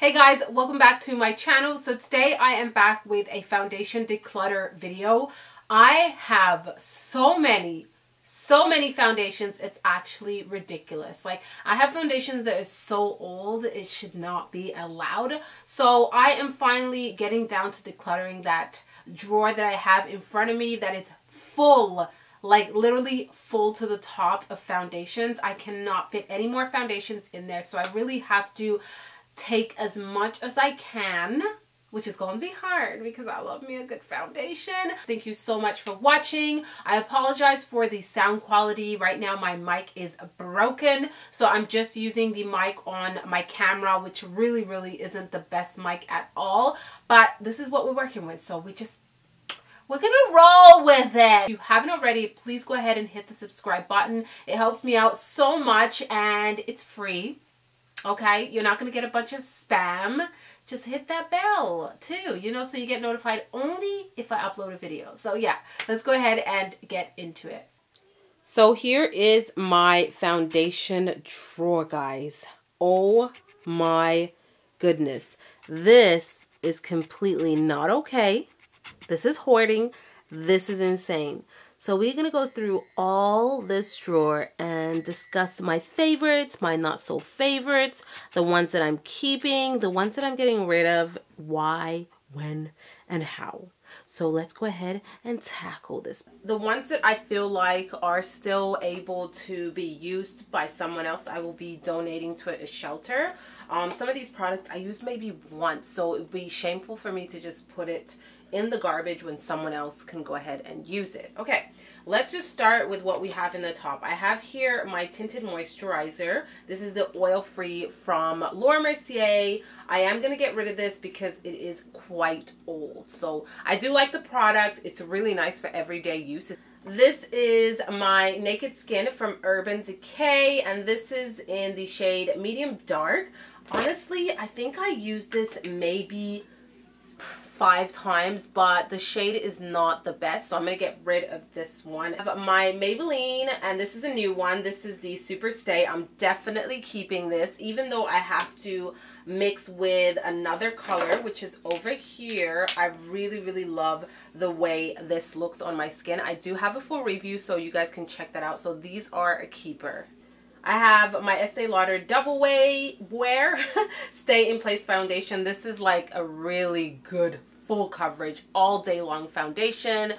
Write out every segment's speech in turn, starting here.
Hey guys, welcome back to my channel. So today I am back with a foundation declutter video. I have so many foundations, it's actually ridiculous. Like, I have foundations that is so old it should not be allowed. So I am finally getting down to decluttering that drawer that I have in front of me that is full, like literally full to the top of foundations. I cannot fit any more foundations in there, so I really have to take as much as I can, which is going to be hard because I love me a good foundation. Thank you so much for watching. I apologize for the sound quality. Right now my mic is broken, so I'm just using the mic on my camera, which really isn't the best mic at all, but this is what we're working with, so we're gonna roll with it. If you haven't already, please go ahead and hit the subscribe button. It helps me out so much and it's free. Okay, you're not going to get a bunch of spam. Just hit that bell too, you know, so you get notified only if I upload a video. So yeah, let's go ahead and get into it. So here is my foundation drawer, guys. Oh my goodness. This is completely not okay. This is hoarding. This is insane. So we're going to go through all this drawer and discuss my favorites, my not so favorites, the ones that I'm keeping, the ones that I'm getting rid of, why, when, and how. So let's go ahead and tackle this. The ones that I feel like are still able to be used by someone else, I will be donating to a shelter. Some of these products I used maybe once, so it would be shameful for me to just put it in the garbage when someone else can go ahead and use it. Okay, let's just start with what we have in the top. I have here my tinted moisturizer. This is the oil-free from Laura Mercier. I am going to get rid of this because it is quite old. So I do like the product. It's really nice for everyday use. This is my Naked Skin from Urban Decay, and this is in the shade Medium Dark. Honestly, I think I used this maybe 5 times, but the shade is not the best, so I'm gonna get rid of this one. I have my Maybelline, and this is a new one. This is the Super Stay. I'm definitely keeping this, even though I have to mix with another color, which is over here. I really love the way this looks on my skin. I do have a full review, so you guys can check that out. So these are a keeper. I have my Estee Lauder Double Wear Stay in Place foundation. This is like a really good full coverage all day long foundation.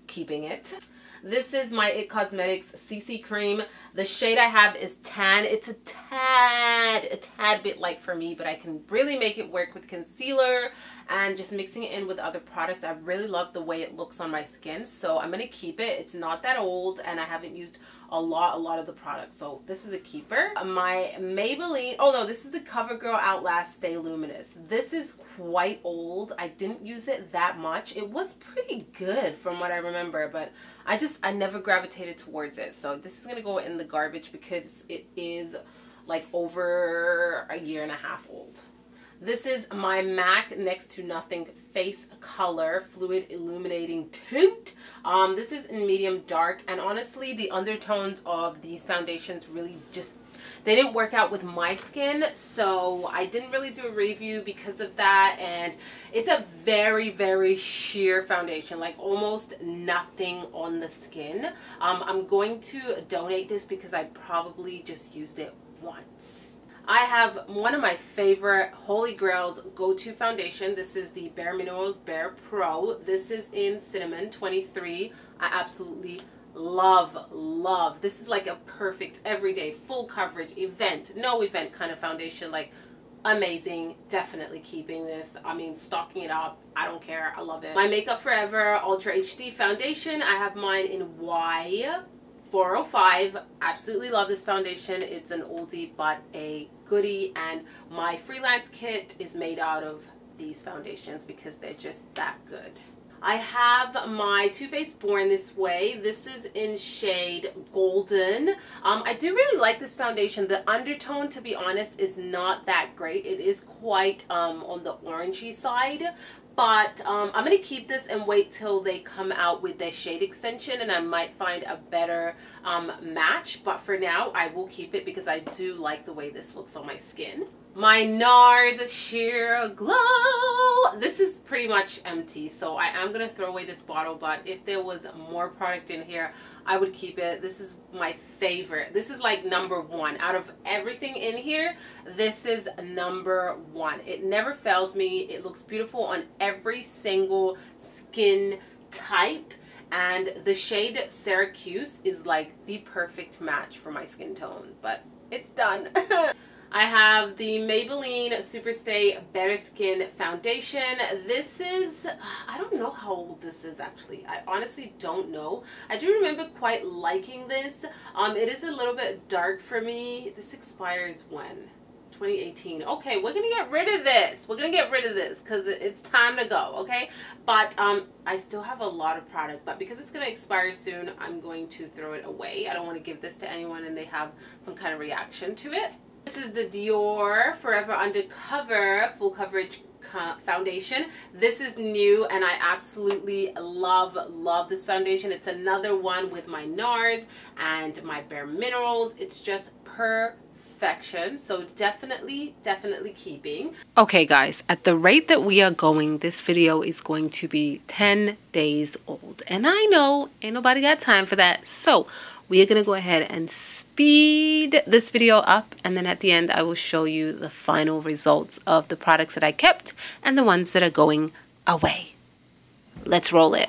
Keeping it. This is my It Cosmetics CC Cream. The shade I have is Tan. It's a tad bit light for me, but I can really make it work with concealer and just mixing it in with other products. I really love the way it looks on my skin, so I'm gonna keep it. It's not that old, and I haven't used a lot of the products, so this is a keeper. My Maybelline, oh no, this is the CoverGirl Outlast Stay Luminous. This is quite old. I didn't use it that much. It was pretty good from what I remember, but I never gravitated towards it. So this is gonna go in the garbage because it is like over a year and a half old. This is my MAC Next to Nothing Face Color Fluid Illuminating Tint. This is in medium dark, and honestly the undertones of these foundations really just, they didn't work out with my skin, so I didn't really do a review because of that. And it's a very sheer foundation, like almost nothing on the skin. I'm going to donate this because I probably just used it once. I have one of my favorite Holy Grails go-to foundation. This is the Bare Minerals Bare Pro. This is in Cinnamon 23. I absolutely love. This is like a perfect everyday full coverage event, no event kind of foundation. Like, amazing. Definitely keeping this. I mean, stocking it up. I don't care. I love it. My Makeup Forever Ultra HD foundation. I have mine in Y405. Absolutely love this foundation. It's an oldie but a goodie, and my freelance kit is made out of these foundations because they're just that good. I have my Too Faced Born This Way. This is in shade Golden. I do really like this foundation. The undertone, to be honest, is not that great. It is quite on the orangey side, but I'm going to keep this and wait till they come out with their shade extension, and I might find a better match. But for now, I will keep it because I do like the way this looks on my skin. my NARS Sheer Glow. This is pretty much empty, so I am going to throw away this bottle, but if there was more product in here, I would keep it. This is my favorite. This is like number one. Out of everything in here, this is number one. It never fails me. It looks beautiful on every single skin type. And the shade Syracuse is like the perfect match for my skin tone, but it's done. I have the Maybelline Superstay Better Skin Foundation. This is, I don't know how old this is actually. I honestly don't know. I do remember quite liking this. It is a little bit dark for me. This expires when? 2018. Okay, we're gonna get rid of this. We're gonna get rid of this because it's time to go, okay? But I still have a lot of product, but because it's gonna expire soon, I'm going to throw it away. I don't want to give this to anyone and they have some kind of reaction to it. This is the Dior Forever Undercover Full Coverage Foundation. This is new and I absolutely love this foundation. It's another one with my NARS and my Bare Minerals. It's just perfection, so definitely keeping. Okay guys, at the rate that we are going, this video is going to be 10 days old, and I know ain't nobody got time for that, so we are going to go ahead and speed this video up, and then at the end I will show you the final results of the products that I kept and the ones that are going away. Let's roll it.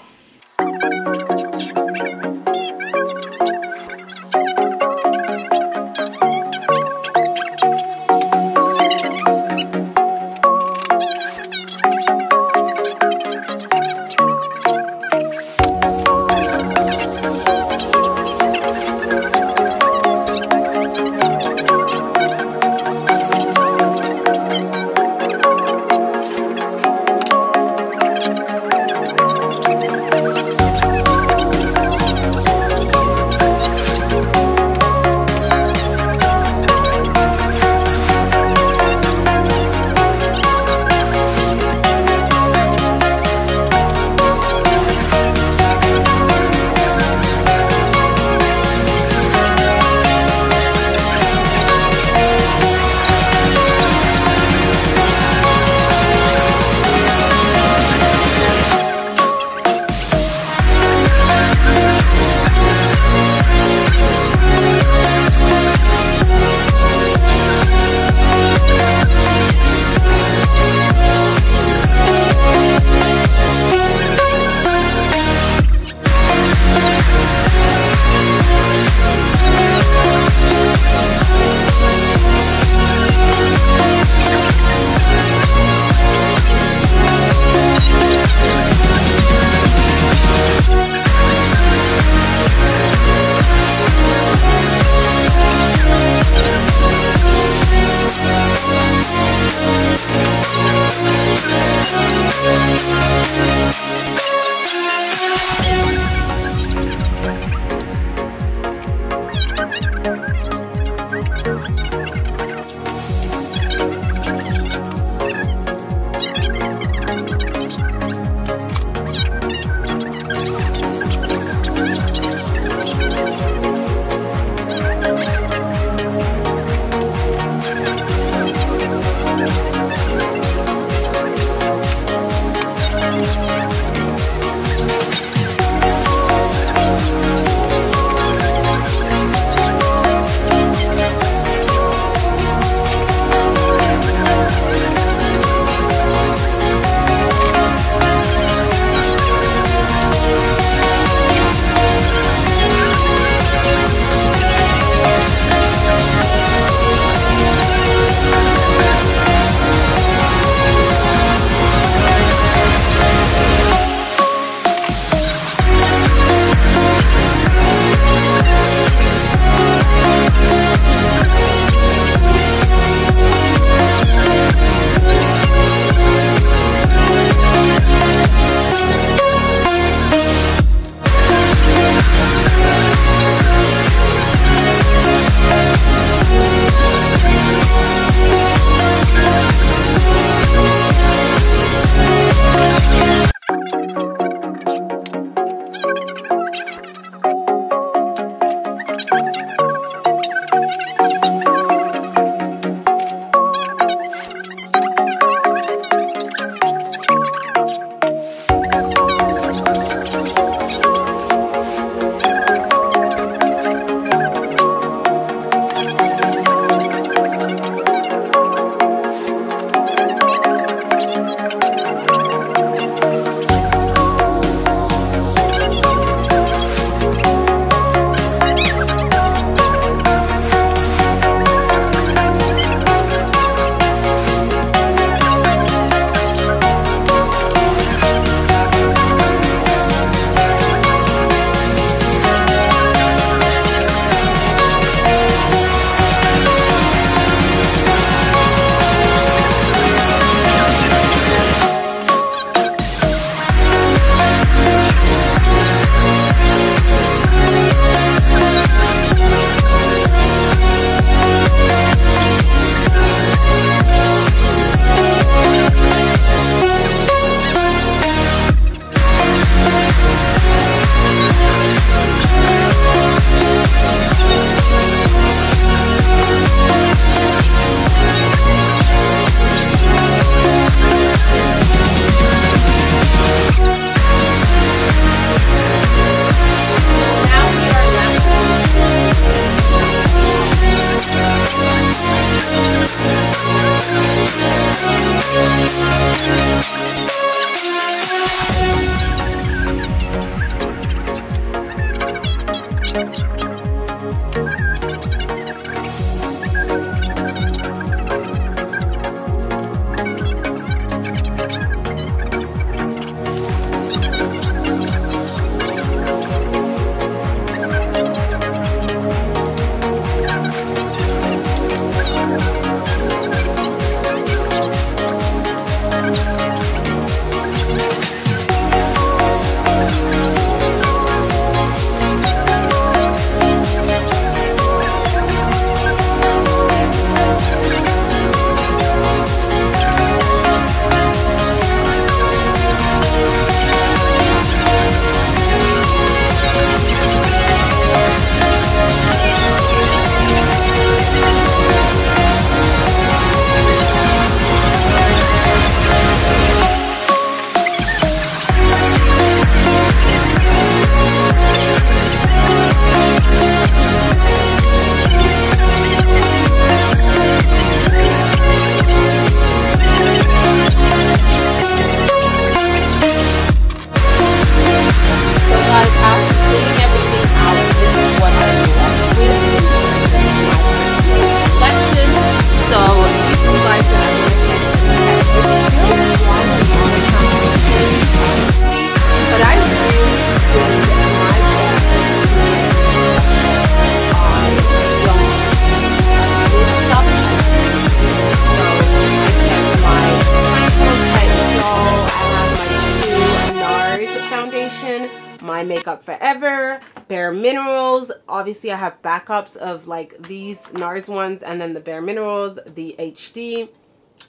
My Makeup Forever, Bare Minerals. Obviously, I have backups of like these NARS ones and then the Bare Minerals, the HD.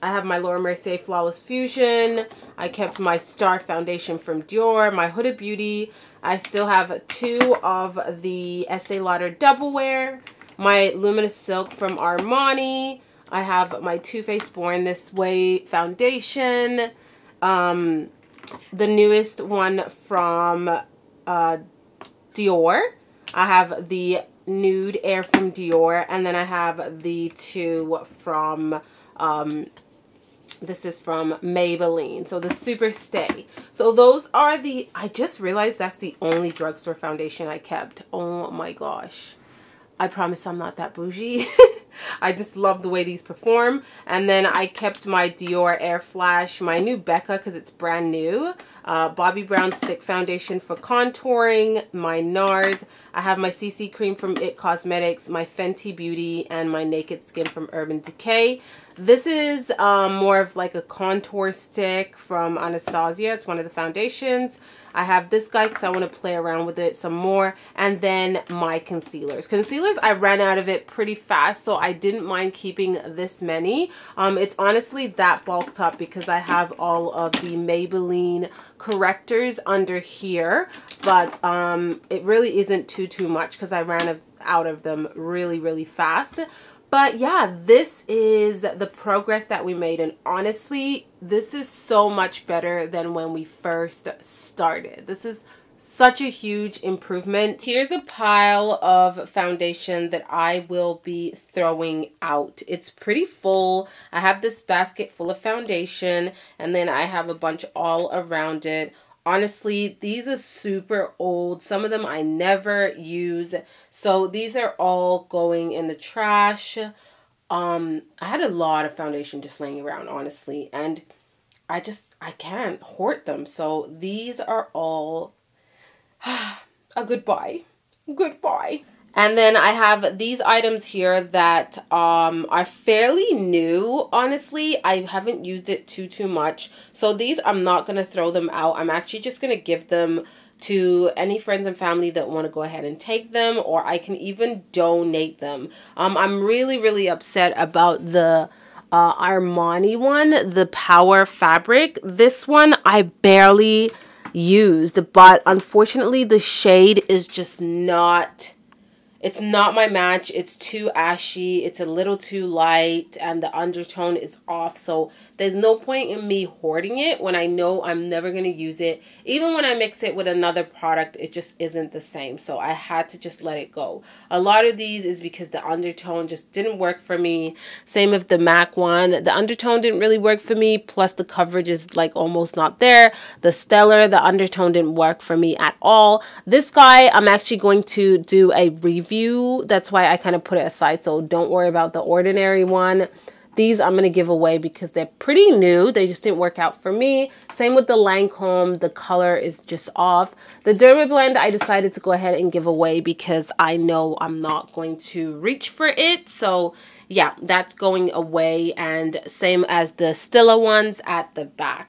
I have my Laura Mercier Flawless Fusion. I kept my Star Foundation from Dior, my Huda Beauty. I still have 2 of the Estee Lauder Double Wear, my Luminous Silk from Armani. I have my Too Faced Born This Way foundation. The newest one from Dior. I have the Nude Air from Dior, and then I have the 2 from this is from Maybelline, so the Super Stay. So those are the, I just realized that's the only drugstore foundation I kept. Oh my gosh, I promise I'm not that bougie. I just love the way these perform. And then I kept my Dior Air Flash, my new Becca because it's brand new, Bobbi Brown Stick Foundation for contouring, my NARS. I have my CC Cream from IT Cosmetics, my Fenty Beauty, and my Naked Skin from Urban Decay. This is more of like a contour stick from Anastasia. It's one of the foundations. I have this guy because I want to play around with it some more. And then my concealers. Concealers, I ran out of it pretty fast, so I didn't mind keeping this many. It's honestly that bulked up because I have all of the Maybelline correctors under here. But it really isn't too much because I ran out of them really fast. But yeah, this is the progress that we made, and honestly, this is so much better than when we first started. This is such a huge improvement. Here's a pile of foundation that I will be throwing out. It's pretty full. I have this basket full of foundation, and then I have a bunch all around it. Honestly, these are super old. Some of them I never use. So these are all going in the trash. I had a lot of foundation just laying around, honestly. And I can't hoard them. So these are all a goodbye. Goodbye. And then I have these items here that are fairly new. Honestly, I haven't used it too much. So these, I'm not going to throw them out. I'm actually just going to give them to any friends and family that want to go ahead and take them, or I can even donate them. I'm really upset about the Armani one, the Power Fabric. This one I barely used, but unfortunately the shade is just not... It's not my match. It's too ashy. It's a little too light, and the undertone is off. So there's no point in me hoarding it when I know I'm never going to use it. Even when I mix it with another product, it just isn't the same. So I had to just let it go. A lot of these is because the undertone just didn't work for me. Same with the MAC one. The undertone didn't really work for me. Plus the coverage is like almost not there. The Stellar, the undertone didn't work for me at all. This guy, I'm actually going to do a review. That's why I kind of put it aside, so don't worry about the Ordinary one. These I'm going to give away because they're pretty new. They just didn't work out for me. Same with the Lancome. The color is just off. The Dermablend I decided to go ahead and give away because I know I'm not going to reach for it. So yeah, that's going away, and same as the Stila ones at the back.